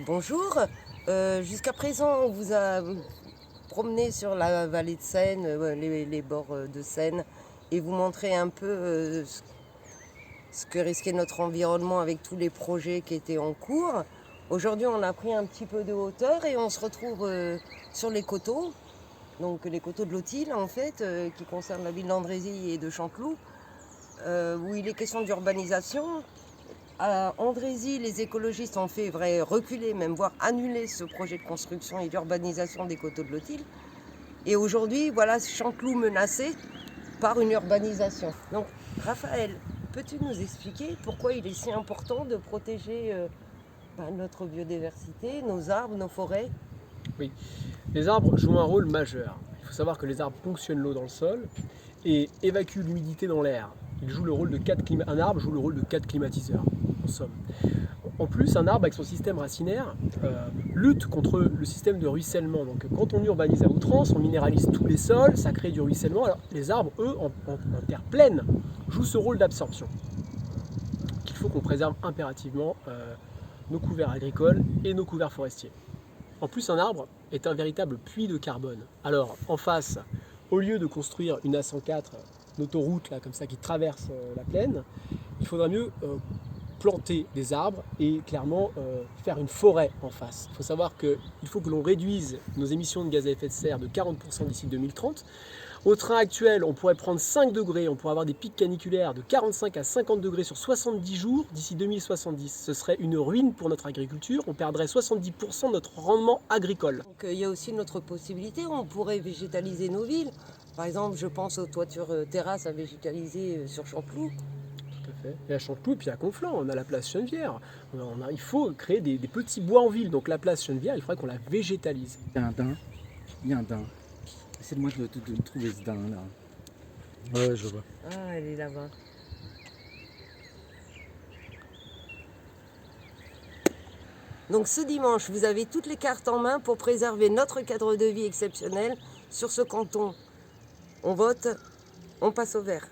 Bonjour, jusqu'à présent on vous a promené sur la vallée de Seine, les bords de Seine, et vous montrer un peu ce que risquait notre environnement avec tous les projets qui étaient en cours. Aujourd'hui on a pris un petit peu de hauteur et on se retrouve sur les coteaux, donc les coteaux de l'Authil en fait, qui concernent la ville d'Andrézy et de Chanteloup, où il est question d'urbanisation. À Andrézy, les écologistes ont fait reculer, même voire annuler ce projet de construction et d'urbanisation des coteaux de l'Authil. Et aujourd'hui, voilà Chanteloup menacé par une urbanisation. Donc, Raphaël, peux-tu nous expliquer pourquoi il est si important de protéger notre biodiversité, nos arbres, nos forêts? Oui, les arbres jouent un rôle majeur. Il faut savoir que les arbres ponctionnent l'eau dans le sol et évacuent l'humidité dans l'air. Un arbre joue le rôle de 4 climatiseurs, en somme. En plus, un arbre, avec son système racinaire, lutte contre le système de ruissellement. Donc quand on urbanise à outrance, on minéralise tous les sols, ça crée du ruissellement. Alors les arbres, eux, en terre pleine, jouent ce rôle d'absorption. Il faut qu'on préserve impérativement nos couverts agricoles et nos couverts forestiers. En plus, un arbre est un véritable puits de carbone. Alors, en face, au lieu de construire une A104, une autoroute là, comme ça, qui traverse la plaine, il faudrait mieux planter des arbres et clairement faire une forêt en face. Il faut savoir qu'il faut que l'on réduise nos émissions de gaz à effet de serre de 40% d'ici 2030. Au train actuel, on pourrait prendre 5 degrés, on pourrait avoir des pics caniculaires de 45 à 50 degrés sur 70 jours d'ici 2070. Ce serait une ruine pour notre agriculture, on perdrait 70% de notre rendement agricole. Donc, il y a aussi une autre possibilité, on pourrait végétaliser nos villes. Par exemple, je pense aux toitures terrasses à végétaliser sur Chanteloup. Tout à fait. Et à Chanteloup, et puis à Conflans, on a la place Chenevière. Il faut créer des petits bois en ville. Donc la place Chenevière, il faudrait qu'on la végétalise. Il y a un daim. Il y a un daim. Essaie-moi de trouver ce daim là. Ouais, je vois. Ah, elle est là-bas. Donc ce dimanche, vous avez toutes les cartes en main pour préserver notre cadre de vie exceptionnel sur ce canton. On vote, on passe au vert.